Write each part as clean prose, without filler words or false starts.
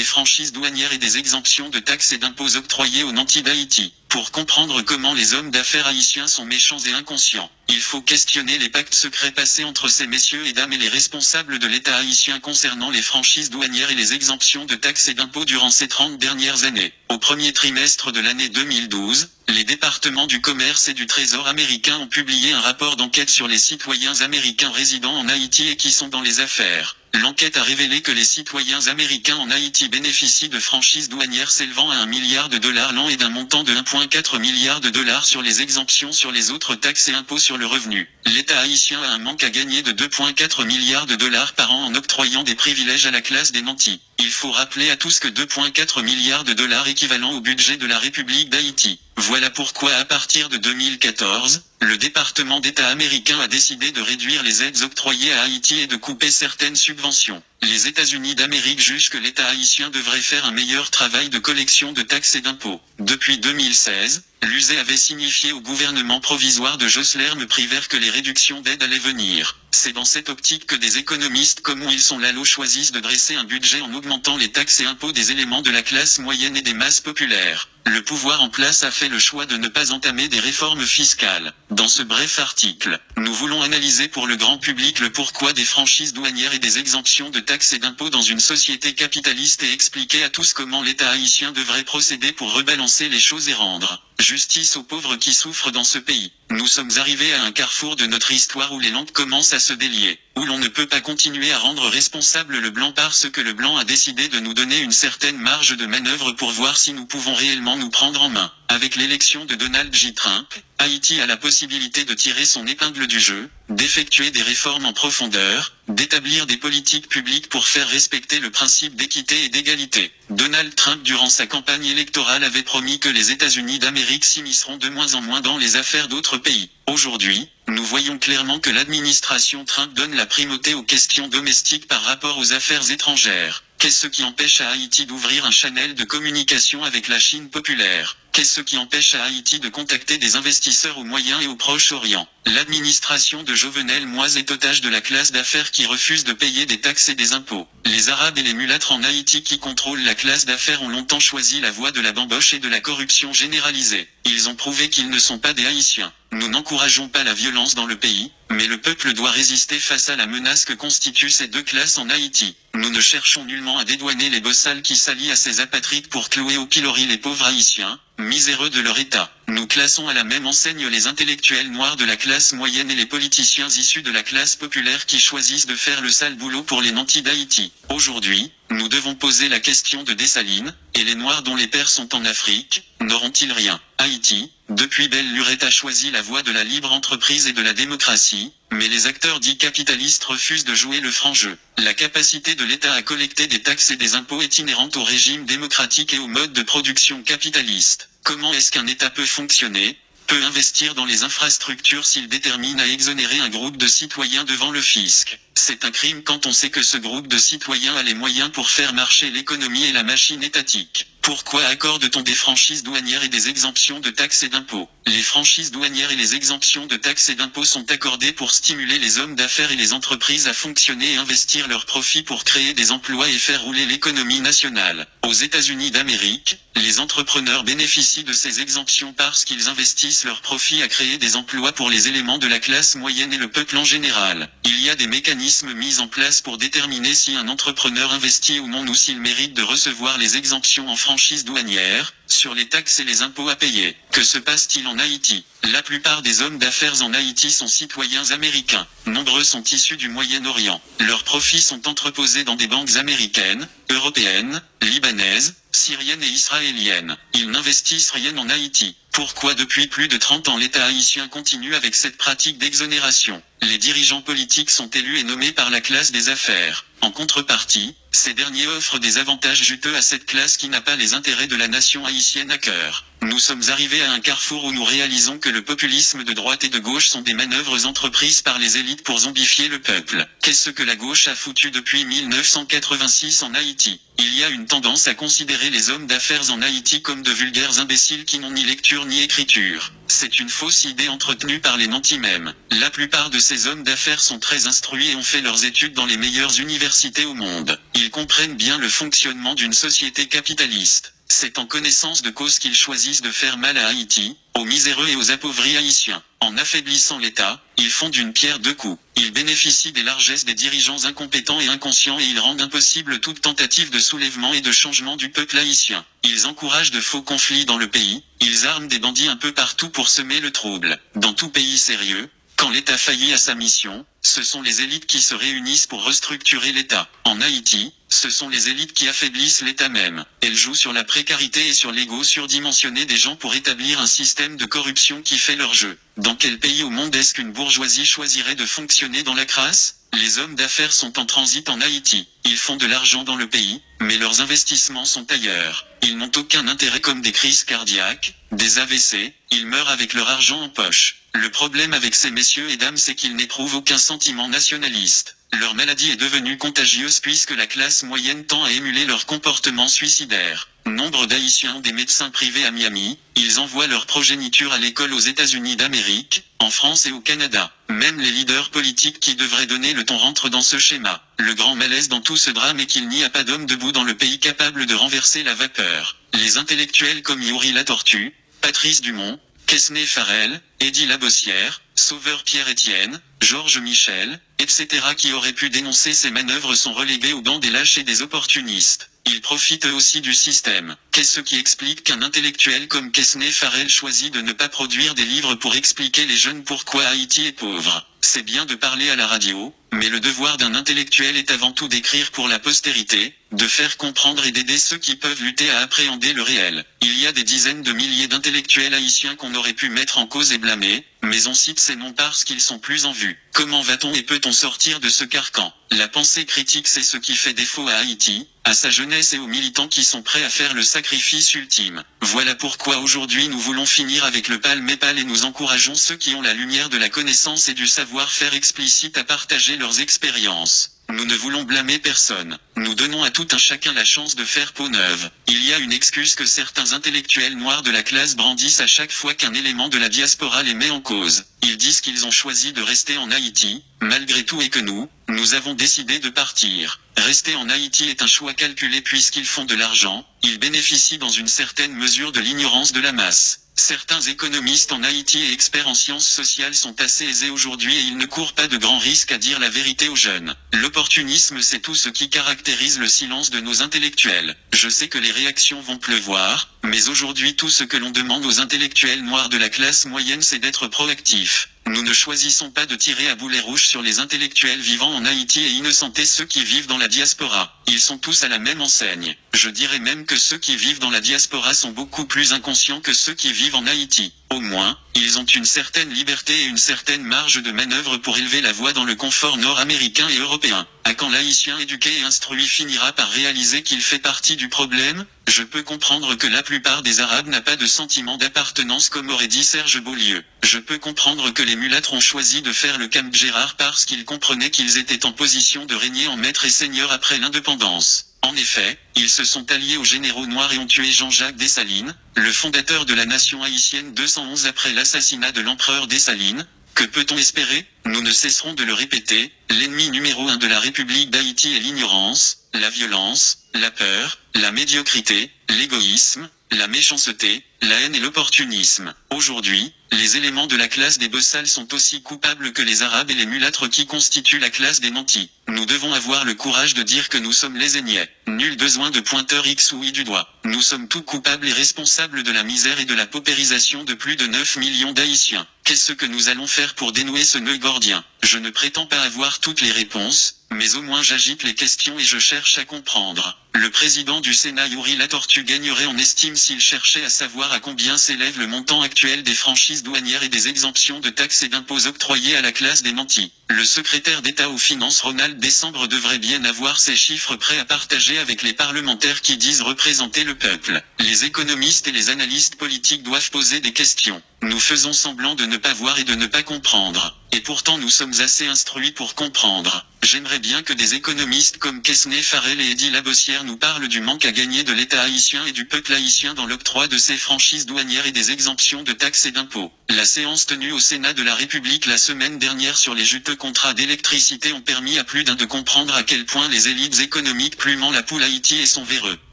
des franchises douanières et des exemptions de taxes et d'impôts octroyées aux nantis d'Haïti. Pour comprendre comment les hommes d'affaires haïtiens sont méchants et inconscients, il faut questionner les pactes secrets passés entre ces messieurs et dames et les responsables de l'État haïtien concernant les franchises douanières et les exemptions de taxes et d'impôts durant ces 30 dernières années. Au premier trimestre de l'année 2012, les départements du commerce et du Trésor américains ont publié un rapport d'enquête sur les citoyens américains résidant en Haïti et qui sont dans les affaires. L'enquête a révélé que les citoyens américains en Haïti bénéficient de franchises douanières s'élevant à $1 milliard l'an et d'un montant de $1,4 milliard sur les exemptions sur les autres taxes et impôts sur le revenu. L'État haïtien a un manque à gagner de $2,4 milliards par an en octroyant des privilèges à la classe des nantis. Il faut rappeler à tous que $2,4 milliards équivalent au budget de la République d'Haïti. Voilà pourquoi à partir de 2014, le département d'État américain a décidé de réduire les aides octroyées à Haïti et de couper certaines subventions. Les États-Unis d'Amérique jugent que l'État haïtien devrait faire un meilleur travail de collection de taxes et d'impôts. Depuis 2016, l'USE avait signifié au gouvernement provisoire de Jocelyn Prévert que les réductions d'aides allaient venir. C'est dans cette optique que des économistes comme Wilson Lalo choisissent de dresser un budget en augmentant les taxes et impôts des éléments de la classe moyenne et des masses populaires. Le pouvoir en place a fait le choix de ne pas entamer des réformes fiscales. Dans ce bref article, nous voulons analyser pour le grand public le pourquoi des franchises douanières et des exemptions de taxes et d'impôts dans une société capitaliste et expliquer à tous comment l'État haïtien devrait procéder pour rebalancer les choses et rendre justice aux pauvres qui souffrent dans ce pays. Nous sommes arrivés à un carrefour de notre histoire où les lampes commencent à se délier, où l'on ne peut pas continuer à rendre responsable le blanc parce que le blanc a décidé de nous donner une certaine marge de manœuvre pour voir si nous pouvons réellement nous prendre en main. Avec l'élection de Donald J. Trump, Haïti a la possibilité de tirer son épingle du jeu, d'effectuer des réformes en profondeur, d'établir des politiques publiques pour faire respecter le principe d'équité et d'égalité. Donald Trump durant sa campagne électorale avait promis que les États-Unis d'Amérique s'immisceront de moins en moins dans les affaires d'autres pays. Aujourd'hui, nous voyons clairement que l'administration Trump donne la primauté aux questions domestiques par rapport aux affaires étrangères. Qu'est-ce qui empêche à Haïti d'ouvrir un channel de communication avec la Chine populaire? Qu'est-ce qui empêche à Haïti de contacter des investisseurs au Moyen et au Proche-Orient? L'administration de Jovenel Moïse est otage de la classe d'affaires qui refuse de payer des taxes et des impôts. Les Arabes et les mulâtres en Haïti qui contrôlent la classe d'affaires ont longtemps choisi la voie de la bamboche et de la corruption généralisée. Ils ont prouvé qu'ils ne sont pas des Haïtiens. Nous n'encourageons pas la violence dans le pays, mais le peuple doit résister face à la menace que constituent ces deux classes en Haïti. Nous ne cherchons nullement à dédouaner les bossales qui s'allient à ces apatrides pour clouer au pilori les pauvres Haïtiens, miséreux de leur état. Nous classons à la même enseigne les intellectuels noirs de la classe moyenne et les politiciens issus de la classe populaire qui choisissent de faire le sale boulot pour les nantis d'Haïti. Aujourd'hui, nous devons poser la question de Dessalines, et les noirs dont les pères sont en Afrique, n'auront-ils rien? Haïti, depuis belle lurette a choisi la voie de la libre entreprise et de la démocratie, mais les acteurs dits capitalistes refusent de jouer le franc jeu. La capacité de l'État à collecter des taxes et des impôts est inhérente au régime démocratique et au mode de production capitaliste. Comment est-ce qu'un État peut fonctionner, peut investir dans les infrastructures s'il détermine à exonérer un groupe de citoyens devant le fisc? C'est un crime quand on sait que ce groupe de citoyens a les moyens pour faire marcher l'économie et la machine étatique. Pourquoi accorde-t-on des franchises douanières et des exemptions de taxes et d'impôts? Les franchises douanières et les exemptions de taxes et d'impôts sont accordées pour stimuler les hommes d'affaires et les entreprises à fonctionner et investir leurs profits pour créer des emplois et faire rouler l'économie nationale. Aux États-Unis d'Amérique, les entrepreneurs bénéficient de ces exemptions parce qu'ils investissent leurs profits à créer des emplois pour les éléments de la classe moyenne et le peuple en général. Il y a des mécanismes mis en place pour déterminer si un entrepreneur investit ou non ou s'il mérite de recevoir les exemptions en franchise douanière, sur les taxes et les impôts à payer. Que se passe-t-il en Haïti? La plupart des hommes d'affaires en Haïti sont citoyens américains. Nombreux sont issus du Moyen-Orient. Leurs profits sont entreposés dans des banques américaines, européennes, libanaises, syriennes et israéliennes. Ils n'investissent rien en Haïti. Pourquoi depuis plus de 30 ans l'État haïtien continue avec cette pratique d'exonération? Les dirigeants politiques sont élus et nommés par la classe des affaires. En contrepartie, ces derniers offrent des avantages juteux à cette classe qui n'a pas les intérêts de la nation haïtienne. haïtienne à cœur. Nous sommes arrivés à un carrefour où nous réalisons que le populisme de droite et de gauche sont des manœuvres entreprises par les élites pour zombifier le peuple. Qu'est-ce que la gauche a foutu depuis 1986 en Haïti? Il y a une tendance à considérer les hommes d'affaires en Haïti comme de vulgaires imbéciles qui n'ont ni lecture ni écriture. C'est une fausse idée entretenue par les nantis mêmes. La plupart de ces hommes d'affaires sont très instruits et ont fait leurs études dans les meilleures universités au monde. Ils comprennent bien le fonctionnement d'une société capitaliste. C'est en connaissance de cause qu'ils choisissent de faire mal à Haïti, aux miséreux et aux appauvris haïtiens. En affaiblissant l'État, ils font d'une pierre deux coups. Ils bénéficient des largesses des dirigeants incompétents et inconscients et ils rendent impossible toute tentative de soulèvement et de changement du peuple haïtien. Ils encouragent de faux conflits dans le pays, ils arment des bandits un peu partout pour semer le trouble. Dans tout pays sérieux, quand l'État faillit à sa mission, ce sont les élites qui se réunissent pour restructurer l'État. En Haïti, ce sont les élites qui affaiblissent l'État même. Elles jouent sur la précarité et sur l'ego surdimensionné des gens pour établir un système de corruption qui fait leur jeu. Dans quel pays au monde est-ce qu'une bourgeoisie choisirait de fonctionner dans la crasse? Les hommes d'affaires sont en transit en Haïti. Ils font de l'argent dans le pays, mais leurs investissements sont ailleurs. Ils n'ont aucun intérêt comme des crises cardiaques, des AVC, ils meurent avec leur argent en poche. Le problème avec ces messieurs et dames c'est qu'ils n'éprouvent aucun sentiment nationaliste. Leur maladie est devenue contagieuse puisque la classe moyenne tend à émuler leur comportement suicidaire. Nombre d'Haïtiens ont des médecins privés à Miami, ils envoient leur progéniture à l'école aux États-Unis d'Amérique, en France et au Canada. Même les leaders politiques qui devraient donner le ton rentrent dans ce schéma. Le grand malaise dans tout ce drame est qu'il n'y a pas d'homme debout dans le pays capable de renverser la vapeur. Les intellectuels comme Youri Latortue, Patrice Dumont, Quesnay Farel, Eddie Labossière, Sauveur Pierre-Étienne, Georges Michel, etc. qui auraient pu dénoncer ces manœuvres sont relégués au banc des lâches et des opportunistes. Ils profitent eux aussi du système. Qu'est-ce qui explique qu'un intellectuel comme Quesnay Farel choisit de ne pas produire des livres pour expliquer les jeunes pourquoi Haïti est pauvre? C'est bien de parler à la radio, mais le devoir d'un intellectuel est avant tout d'écrire pour la postérité, de faire comprendre et d'aider ceux qui peuvent lutter à appréhender le réel. Il y a des dizaines de milliers d'intellectuels haïtiens qu'on aurait pu mettre en cause et blâmer, mais on cite ces noms parce qu'ils sont plus en vue. Comment va-t-on et peut-on sortir de ce carcan? La pensée critique c'est ce qui fait défaut à Haïti, à sa jeunesse et aux militants qui sont prêts à faire le sacrifice ultime. Voilà pourquoi aujourd'hui nous voulons finir avec le palme-épale et nous encourageons ceux qui ont la lumière de la connaissance et du savoir-faire explicite à partager leurs expériences. Nous ne voulons blâmer personne. Nous donnons à tout un chacun la chance de faire peau neuve. Il y a une excuse que certains intellectuels noirs de la classe brandissent à chaque fois qu'un élément de la diaspora les met en cause. Ils disent qu'ils ont choisi de rester en Haïti, malgré tout et que nous avons décidé de partir. Rester en Haïti est un choix calculé puisqu'ils font de l'argent, ils bénéficient dans une certaine mesure de l'ignorance de la masse. Certains économistes en Haïti et experts en sciences sociales sont assez aisés aujourd'hui et ils ne courent pas de grands risques à dire la vérité aux jeunes. L'opportunisme c'est tout ce qui caractérise le silence de nos intellectuels. Je sais que les réactions vont pleuvoir, mais aujourd'hui tout ce que l'on demande aux intellectuels noirs de la classe moyenne c'est d'être proactifs. Nous ne choisissons pas de tirer à boulet rouge sur les intellectuels vivant en Haïti et innocenter ceux qui vivent dans la diaspora. Ils sont tous à la même enseigne. Je dirais même que ceux qui vivent dans la diaspora sont beaucoup plus inconscients que ceux qui vivent en Haïti. Au moins, ils ont une certaine liberté et une certaine marge de manœuvre pour élever la voix dans le confort nord-américain et européen. À quand l'Haïtien éduqué et instruit finira par réaliser qu'il fait partie du problème? Je peux comprendre que la plupart des Arabes n'a pas de sentiment d'appartenance comme aurait dit Serge Beaulieu. Je peux comprendre que les mulâtres ont choisi de faire le Camp Gérard parce qu'ils comprenaient qu'ils étaient en position de régner en maître et seigneur après l'indépendance. En effet, ils se sont alliés aux généraux noirs et ont tué Jean-Jacques Dessalines, le fondateur de la nation haïtienne 211 après l'assassinat de l'empereur Dessalines. Que peut-on espérer? Nous ne cesserons de le répéter, l'ennemi numéro 1 de la République d'Haïti est l'ignorance, la violence, la peur, la médiocrité, l'égoïsme, la méchanceté, la haine et l'opportunisme. Aujourd'hui, les éléments de la classe des bossals sont aussi coupables que les arabes et les mulâtres qui constituent la classe des nantis. Nous devons avoir le courage de dire que nous sommes les Aignais. Nul besoin de pointeur X ou Y du doigt. Nous sommes tous coupables et responsables de la misère et de la paupérisation de plus de 9 millions d'Haïtiens. Qu'est-ce que nous allons faire pour dénouer ce nœud gordien? Je ne prétends pas avoir toutes les réponses, Mais au moins j'agite les questions et je cherche à comprendre. Le président du Sénat Yuri Latortue gagnerait en estime s'il cherchait à savoir à combien s'élève le montant actuel des franchises douanières et des exemptions de taxes et d'impôts octroyées à la classe des nantis. Le secrétaire d'État aux Finances Ronald Décembre devrait bien avoir ces chiffres prêts à partager avec les parlementaires qui disent représenter le peuple. Les économistes et les analystes politiques doivent poser des questions. Nous faisons semblant de ne pas voir et de ne pas comprendre. Et pourtant nous sommes assez instruits pour comprendre. J'aimerais bien que des économistes comme Quesnay Farrell et Eddy Labossière nous parlent du manque à gagner de l'État haïtien et du peuple haïtien dans l'octroi de ses franchises douanières et des exemptions de taxes et d'impôts. La séance tenue au Sénat de la République la semaine dernière sur les juteux contrats d'électricité ont permis à plus d'un de comprendre à quel point les élites économiques plumant la poule Haïti et son véreux.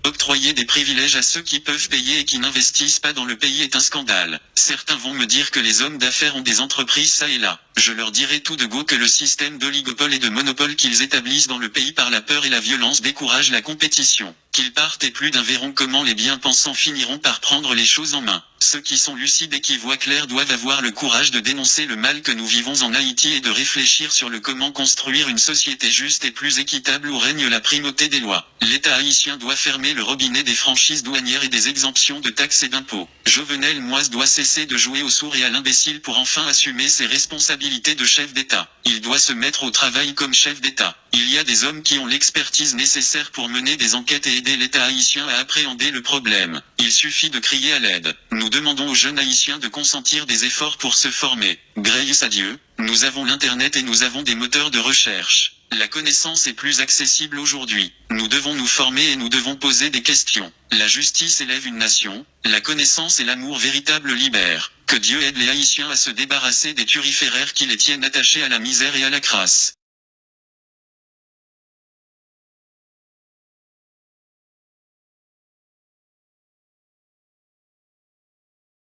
Octroyer des privilèges à ceux qui peuvent payer et qui n'investissent pas dans le pays est un scandale. Certains vont me dire que les hommes d'affaires ont des entreprises ça et là. Je leur dirai tout de go que le système d'oligopole et de monopole qu'ils établissent dans le pays par la peur et la violence décourage la compétition. Qu'ils partent et plus d'un verront comment les bien-pensants finiront par prendre les choses en main. Ceux qui sont lucides et qui voient clair doivent avoir le courage de dénoncer le mal que nous vivons en Haïti et de réfléchir sur le comment construire une société juste et plus équitable où règne la primauté des lois. L'État haïtien doit fermer le robinet des franchises douanières et des exemptions de taxes et d'impôts. Jovenel Moïse doit cesser de jouer au sourd et à l'imbécile pour enfin assumer ses responsabilités de chef d'État. Il doit se mettre au travail comme chef d'État. Il y a des hommes qui ont l'expertise nécessaire pour mener des enquêtes et aider l'État haïtien à appréhender le problème. Il suffit de crier à l'aide. Nous demandons aux jeunes haïtiens de consentir des efforts pour se former. Grâce à Dieu, nous avons l'Internet et nous avons des moteurs de recherche. La connaissance est plus accessible aujourd'hui. Nous devons nous former et nous devons poser des questions. La justice élève une nation, la connaissance et l'amour véritable libèrent. Que Dieu aide les Haïtiens à se débarrasser des turiféraires qui les tiennent attachés à la misère et à la crasse.